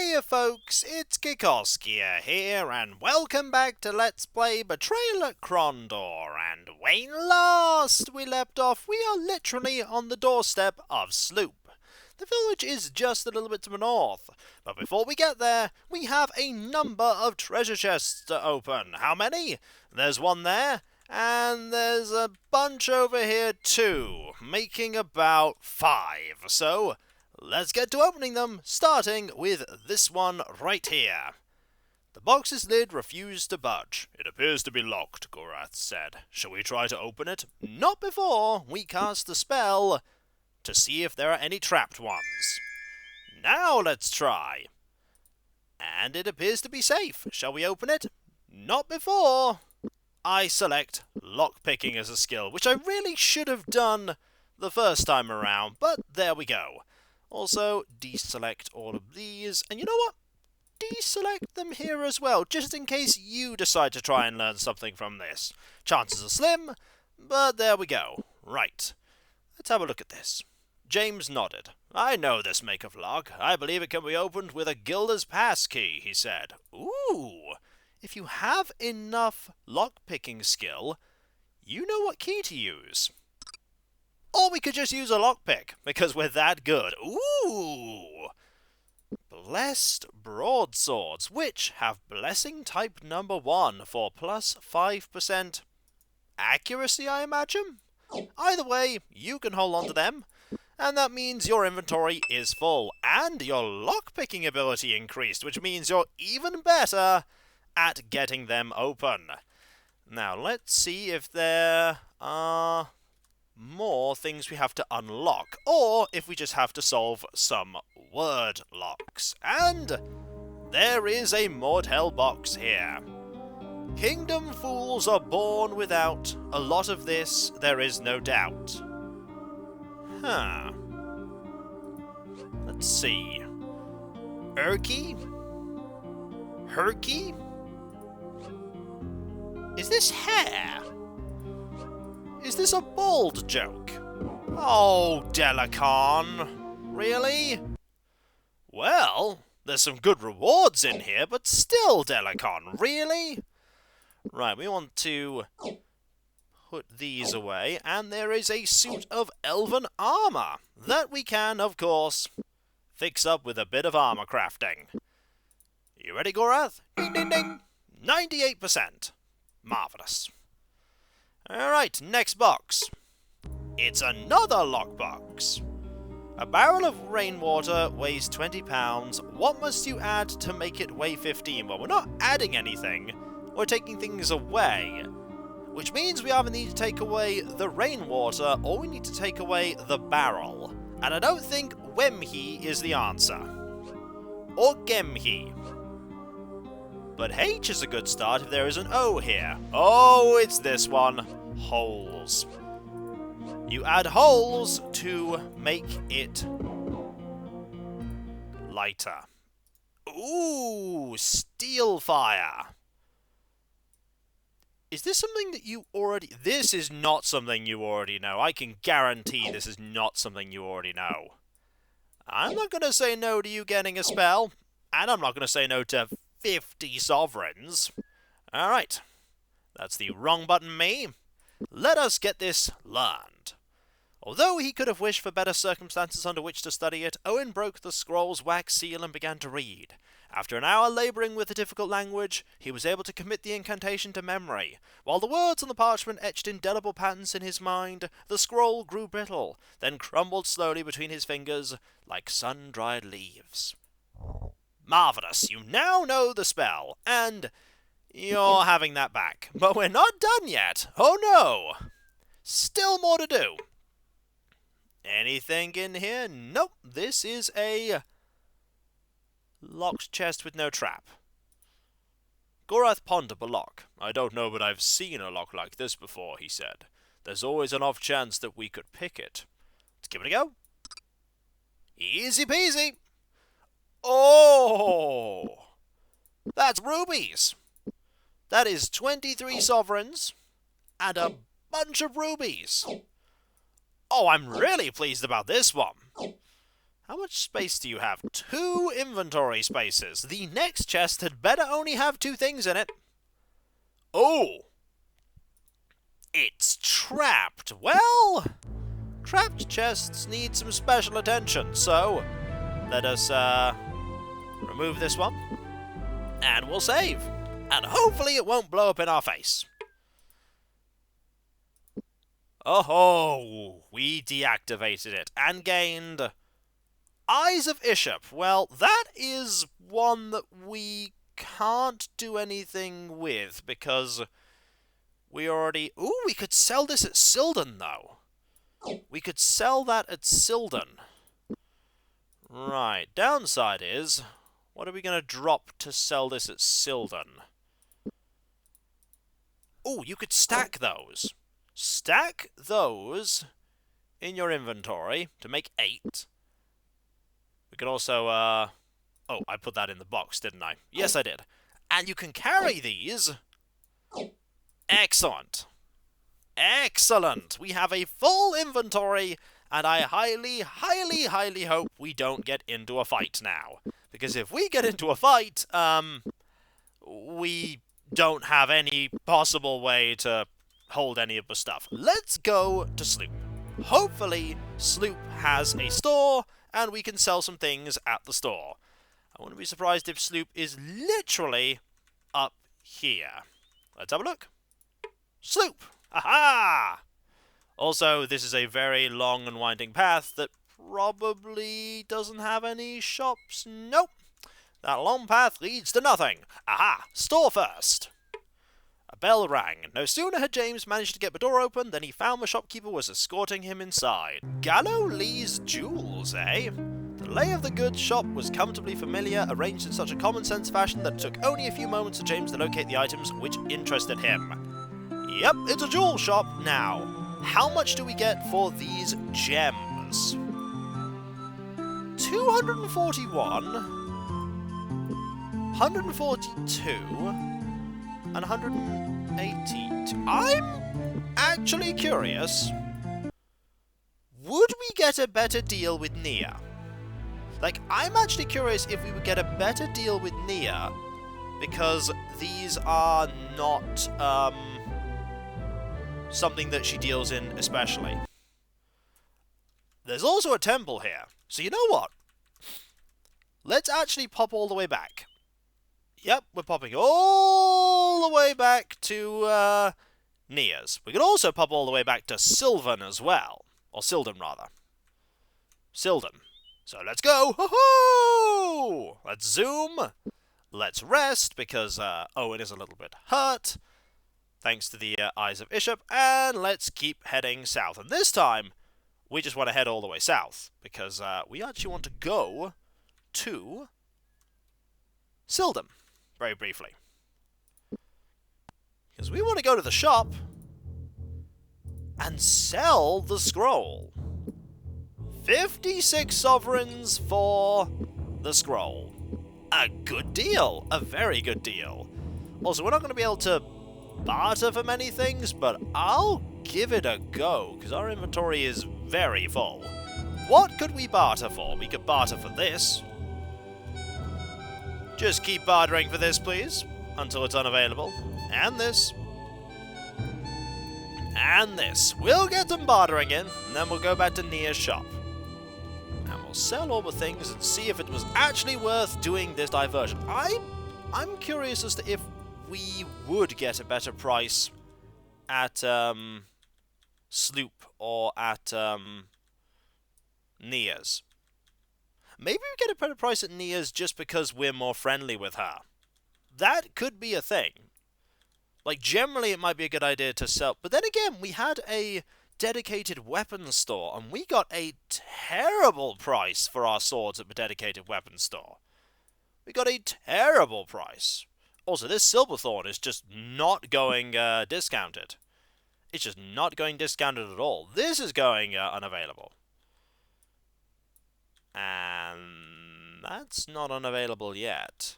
Hiya folks, it's Kikoskia here, and welcome back to Let's Play Betrayal at Krondor. And when last we left off, we are literally on the doorstep of Sloop. The village is just a little bit to the north, but before we get there, we have a number of treasure chests to open. How many? There's one there, and there's a bunch over here too, making about 5. So let's get to opening them, starting with this one right here. The box's lid refused to budge. It appears to be locked, Gorath said. Shall we try to open it? Not before we cast the spell to see if there are any trapped ones. Now let's try. And it appears to be safe. Shall we open it? Not before I select lockpicking as a skill, which I really should have done the first time around, but there we go. Also, deselect all of these, and you know what? Deselect them here as well, just in case you decide to try and learn something from this. Chances are slim, but there we go. Right. Let's have a look at this. James nodded. I know this make of lock. I believe it can be opened with a Gilder's pass key, he said. Ooh! If you have enough lockpicking skill, you know what key to use. Or we could just use a lockpick, because we're that good. Ooh! Blessed broadswords, which have blessing type number 1 for plus 5% accuracy, I imagine? Either way, you can hold on to them, and that means your inventory is full, and your lockpicking ability increased, which means you're even better at getting them open. Now, let's see if there are more things we have to unlock, or if we just have to solve some word locks. And there is a Mordhell box here. Kingdom fools are born without. A lot of this, there is no doubt. Huh. Let's see. Erky? Herky? Is this hair? Is this a bald joke? Oh, Delacan. Really? Well, there's some good rewards in here, but still, Delacan, really? Right, we want to put these away, and there is a suit of elven armor that we can, of course, fix up with a bit of armor crafting. You ready, Gorath? Ding, ding, ding. 98%. Marvelous. Alright, next box. It's another lockbox. A barrel of rainwater weighs 20 pounds. What must you add to make it weigh 15? Well, we're not adding anything. We're taking things away. Which means we either need to take away the rainwater, or we need to take away the barrel. And I don't think Wemhi is the answer. Or Gemhi. But H is a good start if there is an O here. Oh, it's this one. Holes. You add holes to make it lighter. Ooh, steel fire. Is this something that you already... This is not something you already know. I can guarantee this is not something you already know. I'm not going to say no to you getting a spell. And I'm not going to say no to 50 sovereigns. Alright. That's the wrong button, me. Let us get this learned. Although he could have wished for better circumstances under which to study it, Owyn broke the scroll's wax seal and began to read. After an hour labouring with the difficult language, he was able to commit the incantation to memory. While the words on the parchment etched indelible patterns in his mind, the scroll grew brittle, then crumbled slowly between his fingers like sun-dried leaves. Marvellous, you now know the spell, and you're having that back. But we're not done yet. Oh no! Still more to do. Anything in here? Nope, this is a locked chest with no trap. Gorath pondered a lock. I don't know, but I've seen a lock like this before, he said. There's always an off chance that we could pick it. Let's give it a go. Easy peasy. Oh! That's rubies. That is 23 sovereigns and a bunch of rubies. Oh, I'm really pleased about this one. How much space do you have? 2 inventory spaces. The next chest had better only have 2 things in it. Oh! It's trapped. Well, trapped chests need some special attention, so let us remove this one, and we'll save. And hopefully it won't blow up in our face. Oh, we deactivated it and gained Eyes of Ishap. Well, that is one that we can't do anything with because we already... Ooh, we could sell this at Sildon, though. We could sell that at Sildon. Right, downside is, what are we going to drop to sell this at Sildon? Ooh, you could stack those. Stack those in your inventory to make 8. We could also, oh, I put that in the box, didn't I? Yes, I did. And you can carry these. Excellent. Excellent. We have a full inventory, and I highly, highly, highly hope we don't get into a fight now. Because if we get into a fight, we don't have any possible way to hold any of the stuff. Let's go to Sloop. Hopefully, Sloop has a store, and we can sell some things at the store. I wouldn't be surprised if Sloop is literally up here. Let's have a look. Sloop! Aha! Also, this is a very long and winding path that probably doesn't have any shops. Nope. That long path leads to nothing. Aha! Store first. A bell rang. No sooner had James managed to get the door open than he found the shopkeeper was escorting him inside. Gallo Lee's Jewels, eh? The lay of the goods shop was comfortably familiar, arranged in such a common-sense fashion that it took only a few moments for James to locate the items which interested him. Yep, it's a jewel shop. Now, how much do we get for these gems? 241, 142, and 182. I'm actually curious. Would we get a better deal with Nia? Like, I'm actually curious if we would get a better deal with Nia, because these are not, something that she deals in especially. There's also a temple here, so you know what? Let's actually pop all the way back. Yep, we're popping all the way back to, Nia's. We can also pop all the way back to Sylvan as well. Or Sildon, rather. Sildon. So let's go! Ho-ho! Let's zoom. Let's rest, because Owyn is a little bit hurt, thanks to the Eyes of Ishap, and let's keep heading south. And this time, we just want to head all the way south, because we actually want to go to Sildon, very briefly. Because we want to go to the shop and sell the scroll. 56 sovereigns for the scroll. A good deal. A very good deal. Also, we're not going to be able to barter for many things, but I'll give it a go, because our inventory is very full. What could we barter for? We could barter for this. Just keep bartering for this, please, until it's unavailable. And this. And this. We'll get them bartering in, and then we'll go back to Nia's shop. And we'll sell all the things and see if it was actually worth doing this diversion. I'm curious as to if we would get a better price at Sloop or at Nia's. Maybe we get a better price at Nia's just because we're more friendly with her. That could be a thing. Like, generally it might be a good idea to sell... But then again, we had a dedicated weapons store, and we got a terrible price for our swords at the dedicated weapons store. We got a terrible price. Also, this Silverthorn is just not going discounted. It's just not going discounted at all. This is going unavailable. And that's not unavailable yet.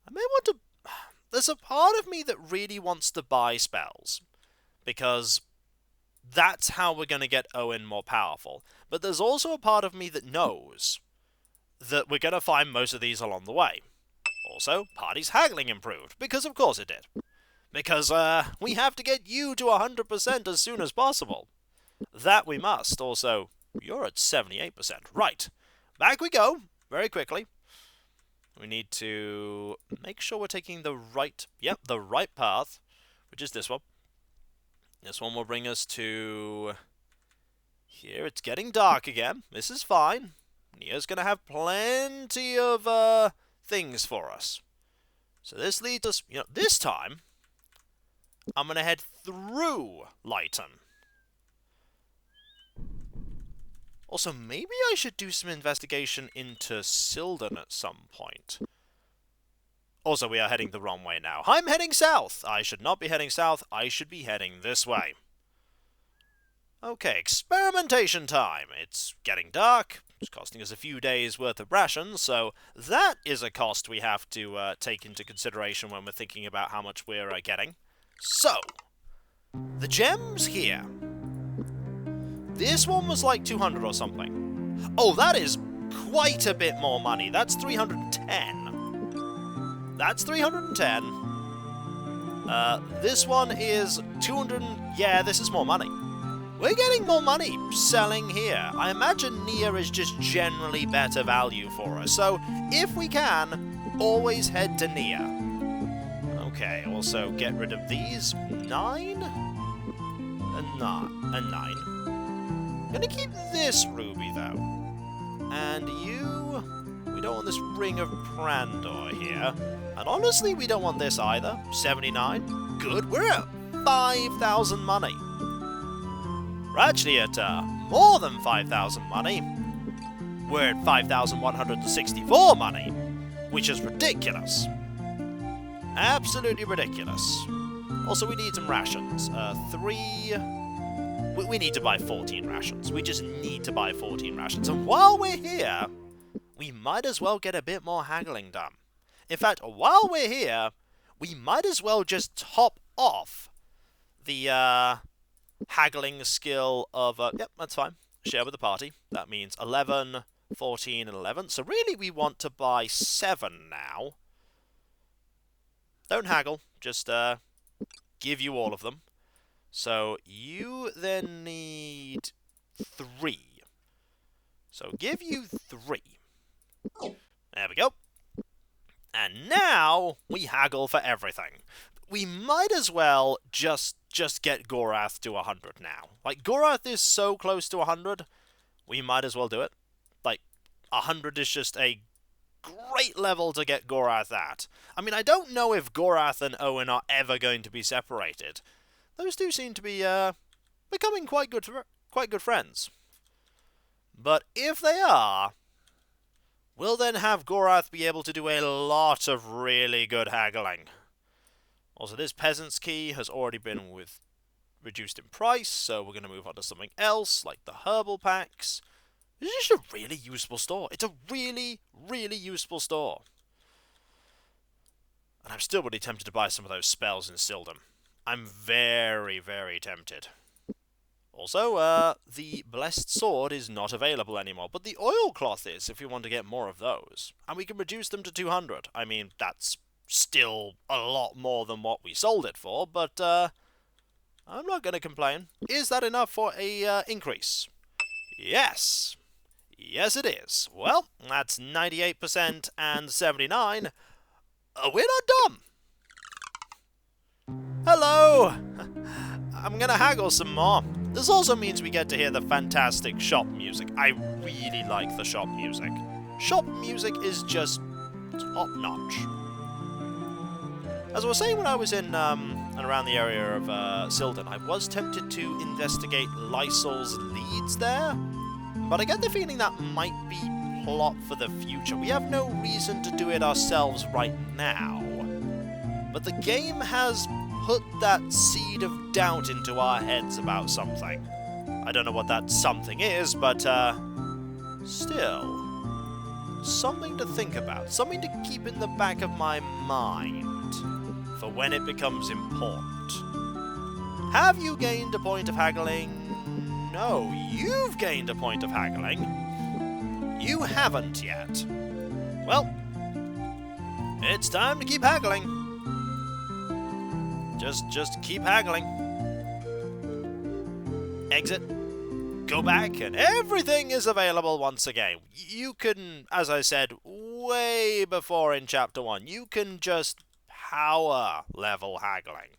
I may want to... There's a part of me that really wants to buy spells, because that's how we're going to get Owyn more powerful. But there's also a part of me that knows that we're going to find most of these along the way. Also, party's haggling improved, because of course it did. Because, we have to get you to 100% as soon as possible. That we must. Also, you're at 78%. Right. Back we go, very quickly. We need to make sure we're taking the right path, which is this one. This one will bring us to here. It's getting dark again. This is fine. Nia's going to have plenty of things for us. So this leads us, this time, I'm going to head through Lighton. Also, maybe I should do some investigation into Sildon at some point. Also, we are heading the wrong way now. I'm heading south! I should not be heading south. I should be heading this way. Okay, experimentation time. It's getting dark. It's costing us a few days' worth of rations, so that is a cost we have to take into consideration when we're thinking about how much we're getting. So, the gems here. This one was like 200 or something. Oh, that is quite a bit more money. That's 310. That's 310. This one is 200. Yeah, this is more money. We're getting more money selling here. I imagine Nia is just generally better value for us. So, if we can, always head to Nia. Okay, also get rid of these. 9? And 9. I'm gonna keep this ruby, though. And you... we don't want this ring of Krondor here. And honestly, we don't want this either. 79. Good, we're at 5,000 money. We're actually at more than 5,000 money. We're at 5,164 money, which is ridiculous. Absolutely ridiculous. Also, we need some rations. 3... We need to buy 14 rations. We just need to buy 14 rations. And while we're here, we might as well get a bit more haggling done. In fact, while we're here, we might as well just top off the haggling skill of... yep, that's fine. Share with the party. That means 11, 14, and 11. So really, we want to buy 7 now. Don't haggle. Just give you all of them. So, you then need 3. So, give you 3. There we go. And now, we haggle for everything. We might as well just get Gorath to 100 now. Like, Gorath is so close to 100, we might as well do it. Like, 100 is just a great level to get Gorath at. I mean, I don't know if Gorath and Owyn are ever going to be separated. Those two seem to be becoming quite good friends. But if they are, we'll then have Gorath be able to do a lot of really good haggling. Also, this peasant's key has already been reduced in price, so we're going to move on to something else, like the herbal packs. This is just a really useful store. It's a really, really useful store. And I'm still really tempted to buy some of those spells in Sildon. I'm very, very tempted. Also, the Blessed Sword is not available anymore, but the Oilcloth is if we want to get more of those. And we can reduce them to 200. I mean, that's still a lot more than what we sold it for, but I'm not going to complain. Is that enough for a increase? Yes. Yes, it is. Well, that's 98% and 79. We're not done. Hello! I'm gonna haggle some more. This also means we get to hear the fantastic shop music. I really like the shop music. Shop music is just top-notch. As I was saying when I was in and around the area of Sildon, I was tempted to investigate Lysol's leads there, but I get the feeling that might be plot for the future. We have no reason to do it ourselves right now, but the game has put that seed of doubt into our heads about something. I don't know what that something is, but still, something to think about, something to keep in the back of my mind for when it becomes important. Have you gained a point of haggling? No, you've gained a point of haggling. You haven't yet. Well, it's time to keep haggling. Just keep haggling. Exit. Go back, and everything is available once again. You can, as I said way before in Chapter 1, you can just power level haggling.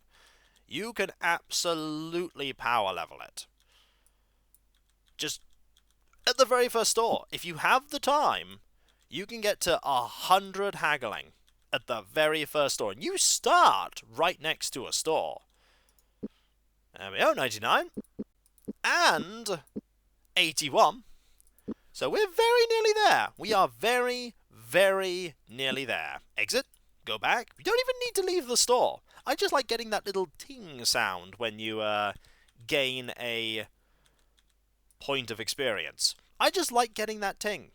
You can absolutely power level it. Just at the very first store, if you have the time, you can get to 100 haggling at the very first store. And you start right next to a store. There we go, 99. And 81. So we're very nearly there. We are very, very nearly there. Exit. Go back. You don't even need to leave the store. I just like getting that little ting sound when you gain a point of experience. I just like getting that ting.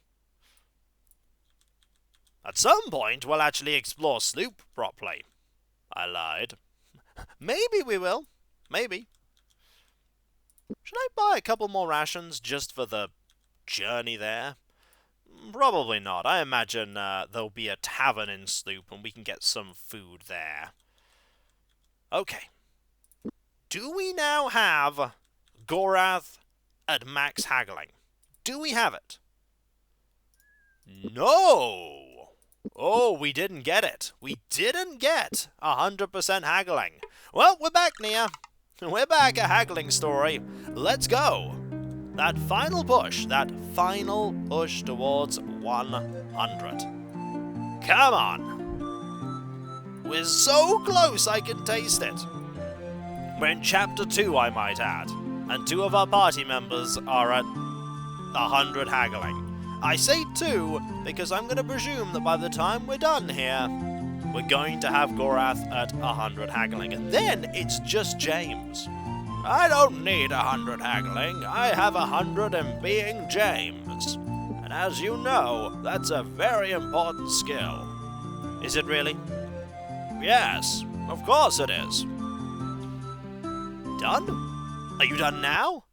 At some point, we'll actually explore Sloop properly. I lied. Maybe we will. Maybe. Should I buy a couple more rations just for the journey there? Probably not. I imagine there'll be a tavern in Sloop and we can get some food there. Okay. Do we now have Gorath at max haggling? Do we have it? No! Oh, we didn't get it. We didn't get 100% haggling. Well, we're back, Nia. We're back, a haggling story. Let's go. That final push towards 100. Come on. We're so close I can taste it. We're in Chapter 2, I might add, and 2 of our party members are at 100 haggling. I say 2 because I'm going to presume that by the time we're done here, we're going to have Gorath at 100 haggling, and then it's just James. I don't need 100 haggling, I have 100 in being James. And as you know, that's a very important skill. Is it really? Yes, of course it is. Done? Are you done now?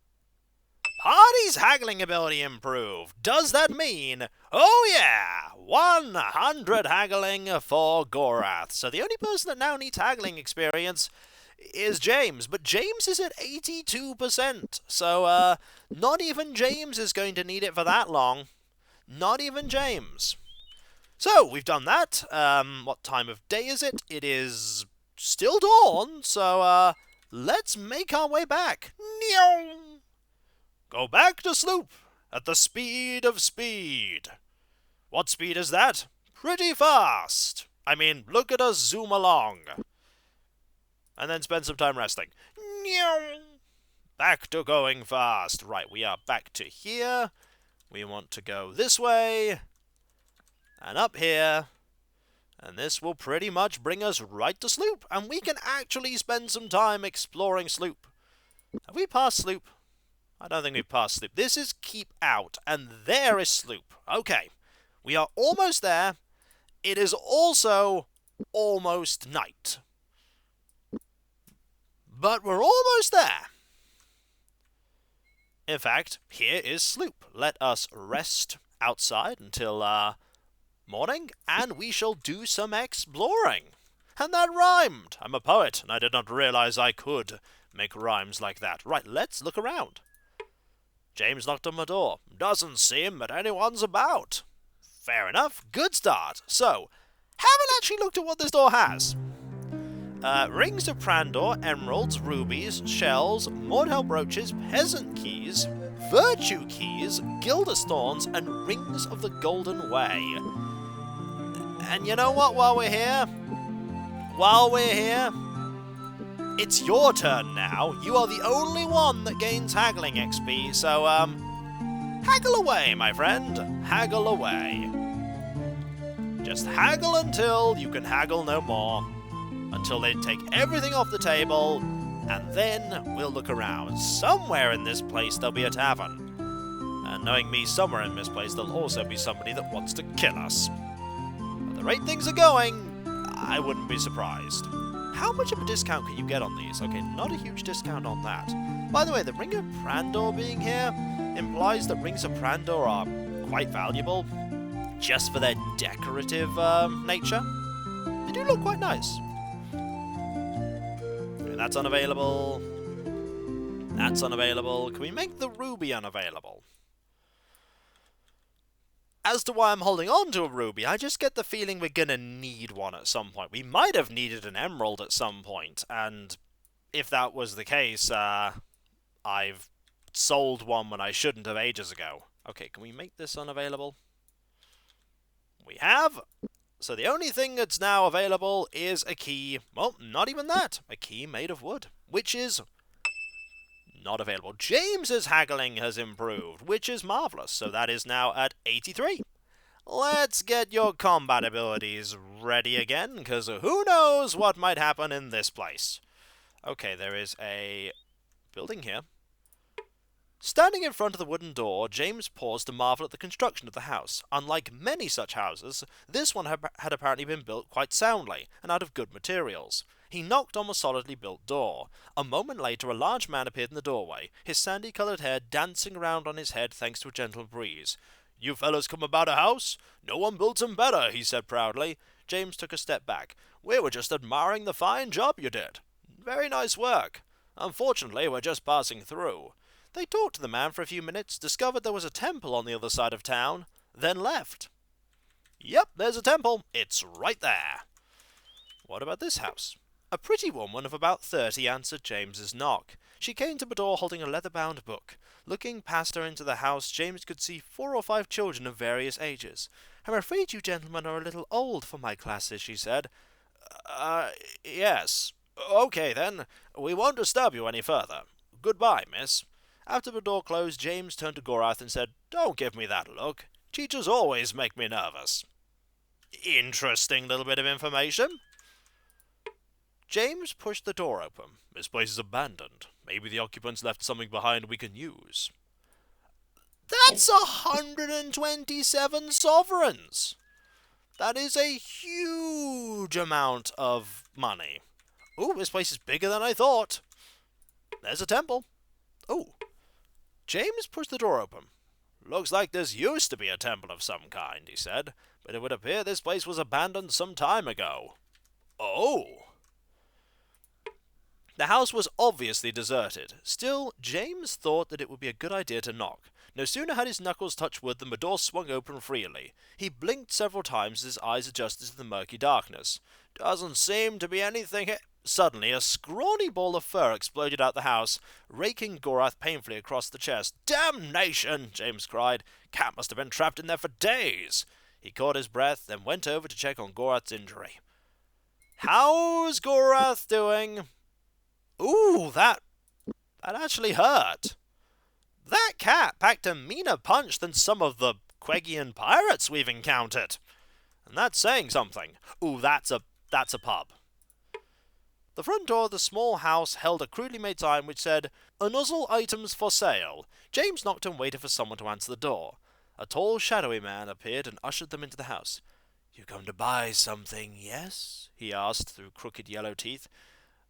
Party's haggling ability improved. Does that mean, oh yeah, 100 haggling for Gorath? So the only person that now needs haggling experience is James, but James is at 82%, so not even James is going to need it for that long. Not even James. So, we've done that. What time of day is it? It is still dawn, so let's make our way back. Go back to Sloop at the speed of speed. What speed is that? Pretty fast. I mean, look at us zoom along. And then spend some time resting. Back to going fast. Right, we are back to here. We want to go this way. And up here. And this will pretty much bring us right to Sloop. And we can actually spend some time exploring Sloop. Have we passed Sloop? I don't think we've passed Sloop. This is Keep Out. And there is Sloop. Okay. We are almost there. It is also almost night. But we're almost there. In fact, here is Sloop. Let us rest outside until morning, and we shall do some exploring. And that rhymed. I'm a poet, and I did not realize I could make rhymes like that. Right, let's look around. James knocked on my door. Doesn't seem that anyone's about. Fair enough. Good start. So, haven't actually looked at what this door has. Rings of Krondor, emeralds, rubies, shells, Mordhel brooches, peasant keys, virtue keys, Gildas thorns, and rings of the golden way. And you know what, while we're here, it's your turn now. You are the only one that gains haggling XP, so, haggle away, my friend. Haggle away. Just haggle until you can haggle no more. Until they take everything off the table, and then we'll look around. Somewhere in this place there'll be a tavern. And knowing me, somewhere in this place there'll also be somebody that wants to kill us. At the rate things are going, I wouldn't be surprised. How much of a discount can you get on these? Okay, not a huge discount on that. By the way, the Ring of Krondor being here implies that Rings of Krondor are quite valuable, just for their decorative nature. They do look quite nice. Okay, that's unavailable. That's unavailable. Can we make the ruby unavailable? As to why I'm holding on to a ruby, I just get the feeling we're gonna need one at some point. We might have needed an emerald at some point, and if that was the case, I've sold one when I shouldn't have ages ago. Okay, can we make this unavailable? We have. So the only thing that's now available is a key. Well, not even that. A key made of wood, which is not available. James's haggling has improved, which is marvellous. So that is now at 83. Let's get your combat abilities ready again, because who knows what might happen in this place. Okay, there is a building here. Standing in front of the wooden door, James paused to marvel at the construction of the house. Unlike many such houses, this one had apparently been built quite soundly, and out of good materials. He knocked on the solidly built door. A moment later, a large man appeared in the doorway, his sandy-coloured hair dancing around on his head thanks to a gentle breeze. "You fellas come about a house? No one builds 'em better," he said proudly. James took a step back. "We were just admiring the fine job you did. Very nice work. Unfortunately, we're just passing through." They talked to the man for a few minutes, discovered there was a temple on the other side of town, then left. "Yep, there's a temple. It's right there." "What about this house?" A pretty woman of about 30 answered James's knock. She came to the door holding a leather-bound book. Looking past her into the house, James could see 4 or 5 children of various ages. "I'm afraid you gentlemen are a little old for my classes," she said. Yes. Okay, then. We won't disturb you any further. Goodbye, miss." After the door closed, James turned to Gorath and said, "Don't give me that look. Teachers always make me nervous." Interesting little bit of information. James pushed the door open. "This place is abandoned. Maybe the occupants left something behind we can use." That's 127 sovereigns! That is a huge amount of money. Ooh, this place is bigger than I thought. There's a temple. Ooh. James pushed the door open. "Looks like this used to be a temple of some kind," he said, "but it would appear this place was abandoned some time ago." Oh! The house was obviously deserted. Still, James thought that it would be a good idea to knock. No sooner had his knuckles touched wood than the door swung open freely. He blinked several times as his eyes adjusted to the murky darkness. "Doesn't seem to be anything here." Suddenly, a scrawny ball of fur exploded out the house, raking Gorath painfully across the chest. "Damnation!" James cried. "Cat must have been trapped in there for days." He caught his breath, then went over to check on Gorath's injury. "How's Gorath doing?" Ooh, that actually hurt. That cat packed a meaner punch than some of the Quegian pirates we've encountered. And that's saying something. Ooh, that's a pub. The front door of the small house held a crudely made sign which said, "Unusual items for sale." James knocked and waited for someone to answer the door. A tall, shadowy man appeared and ushered them into the house. "You come to buy something, yes?" he asked through crooked yellow teeth.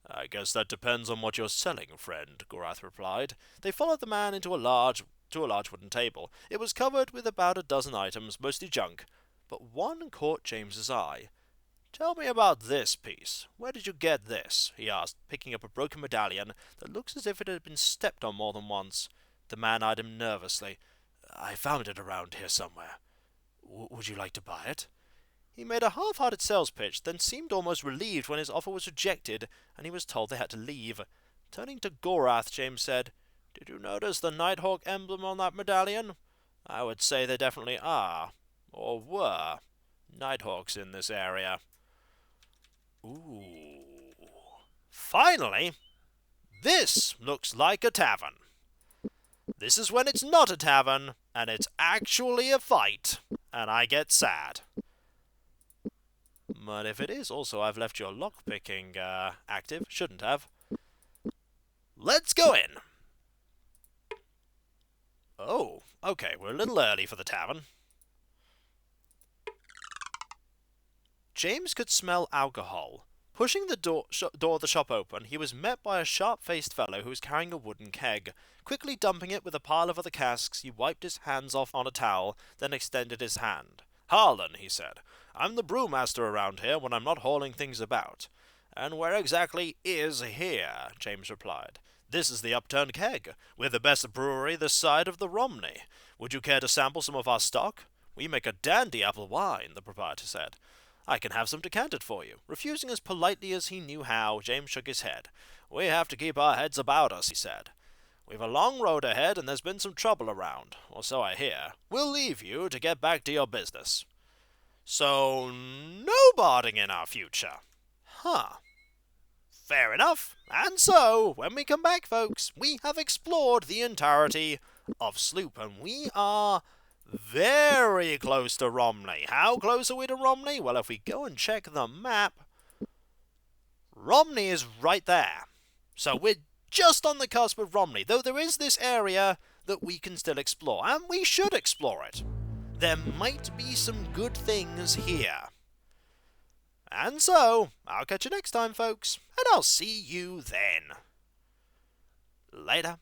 "I guess that depends on what you're selling, friend," Gorath replied. They followed the man to a large wooden table. It was covered with about a dozen items, mostly junk, but one caught James's eye. "Tell me about this piece. Where did you get this?" he asked, picking up a broken medallion that looks as if it had been stepped on more than once. The man eyed him nervously. "I found it around here somewhere. Would you like to buy it?" He made a half-hearted sales pitch, then seemed almost relieved when his offer was rejected, and he was told they had to leave. Turning to Gorath, James said, "Did you notice the Nighthawk emblem on that medallion? I would say there definitely are, or were, Nighthawks in this area." Ooh. Finally! This looks like a tavern. This is when it's not a tavern, and it's actually a fight, and I get sad. But if it is, also I've left your lockpicking active. Shouldn't have. Let's go in. Oh, okay, we're a little early for the tavern. James could smell alcohol. Pushing the door of the shop open, he was met by a sharp-faced fellow who was carrying a wooden keg. Quickly dumping it with a pile of other casks, he wiped his hands off on a towel, then extended his hand. "Harlan," he said, "I'm the brewmaster around here when I'm not hauling things about." "And where exactly is here?" James replied. "This is the Upturned Keg. We're the best brewery this side of the Romney. Would you care to sample some of our stock?" "We make a dandy apple wine," the proprietor said. "I can have some decanted for you." Refusing as politely as he knew how, James shook his head. "We have to keep our heads about us," he said. "We've a long road ahead, and there's been some trouble around, or so I hear. We'll leave you to get back to your business." "So, no barding in our future?" "Huh. Fair enough. And so, when we come back, folks, we have explored the entirety of Sloop, and we are very close to Romney. How close are we to Romney? Well, if we go and check the map, Romney is right there. So we're just on the cusp of Romney, though there is this area that we can still explore, and we should explore it. There might be some good things here. And so, I'll catch you next time, folks, and I'll see you then. Later.